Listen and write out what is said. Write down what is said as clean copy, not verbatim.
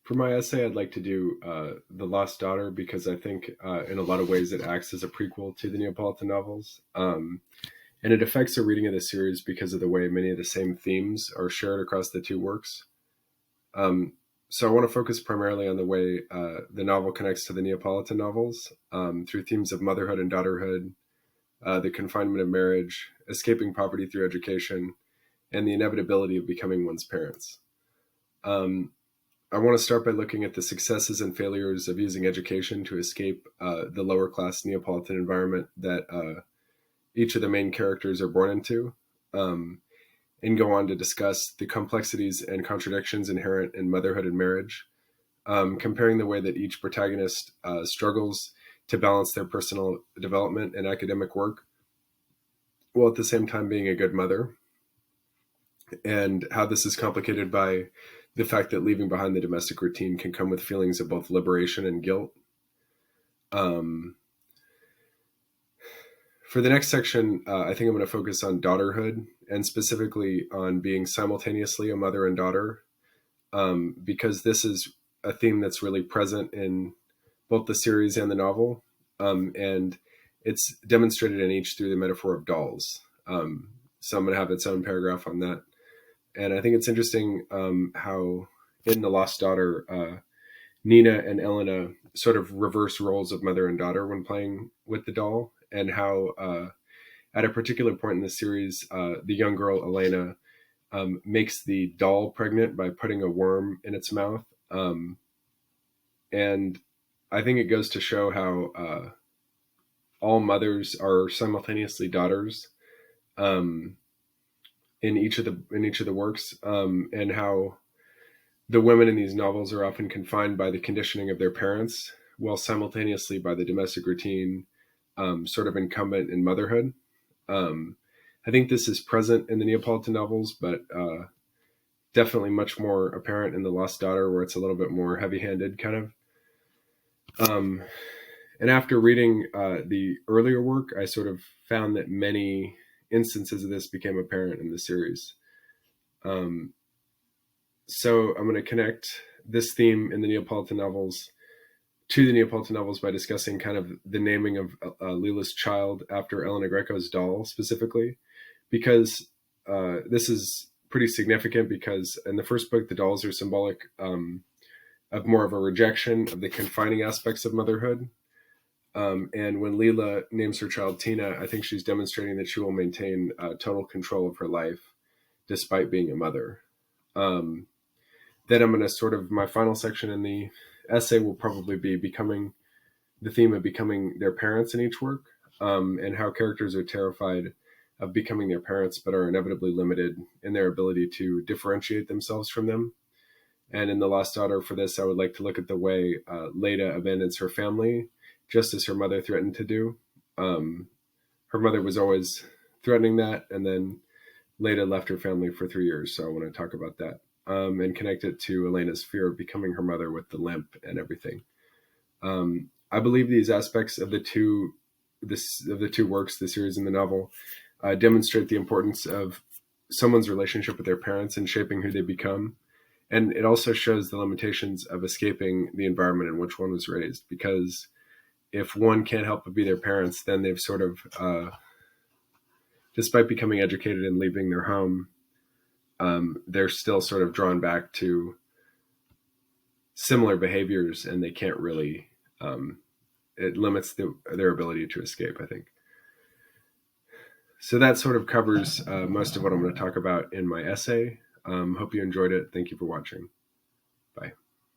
For my essay, I'd like to do The Lost Daughter because I think in a lot of ways it acts as a prequel to the Neapolitan novels. And it affects the reading of the series because of the way many of the same themes are shared across the two works. Um, so I want to focus primarily on the way the novel connects to the Neapolitan novels through themes of motherhood and daughterhood, the confinement of marriage, escaping poverty through education, and the inevitability of becoming one's parents. Um, I want to start by looking at the successes and failures of using education to escape the lower class Neapolitan environment that each of the main characters are born into, um, and go on to discuss the complexities and contradictions inherent in motherhood and marriage, comparing the way that each protagonist struggles to balance their personal development and academic work, while at the same time being a good mother, and how this is complicated by the fact that leaving behind the domestic routine can come with feelings of both liberation and guilt. Um, for the next section, I think I'm going to focus on daughterhood and specifically on being simultaneously a mother and daughter, because this is a theme that's really present in both the series and the novel. And it's demonstrated in each through the metaphor of dolls. So I'm going to have its own paragraph on that. And I think it's interesting how in The Lost Daughter, Nina and Elena sort of reverse roles of mother and daughter when playing with the doll, and how at a particular point in the series, the young girl Elena makes the doll pregnant by putting a worm in its mouth. And I think it goes to show how all mothers are simultaneously daughters in each of the works, and how the women in these novels are often confined by the conditioning of their parents, while simultaneously by the domestic routine, sort of incumbent in motherhood. I think this is present in the Neapolitan novels, but definitely much more apparent in The Lost Daughter, where it's a little bit more heavy-handed, kind of. And after reading the earlier work, I sort of found that many instances of this became apparent in the series. So I'm going to connect this theme in the Neapolitan novels to the Neapolitan novels by discussing kind of the naming of Lila's child after Elena Greco's doll specifically, because this is pretty significant because in the first book, the dolls are symbolic of more of a rejection of the confining aspects of motherhood. And when Lila names her child Tina, I think she's demonstrating that she will maintain total control of her life despite being a mother. Then I'm going to sort of, my final section in the essay will probably be becoming the theme of becoming their parents in each work, and how characters are terrified of becoming their parents, but are inevitably limited in their ability to differentiate themselves from them. And in The Lost Daughter, for this, I would like to look at the way Leda abandons her family, just as her mother threatened to do. Her mother was always threatening that, and then Leda left her family for 3 years. So I want to talk about that, and connect it to Elena's fear of becoming her mother with the limp and everything. I believe these aspects of the two works, the series and the novel, demonstrate the importance of someone's relationship with their parents in shaping who they become. And it also shows the limitations of escaping the environment in which one was raised, because if one can't help but be their parents, then they've sort of, despite becoming educated and leaving their home, they're still sort of drawn back to similar behaviors, and they can't really, it limits their ability to escape, I think. So that sort of covers most of what I'm going to talk about in my essay. Hope you enjoyed it. Thank you for watching. Bye.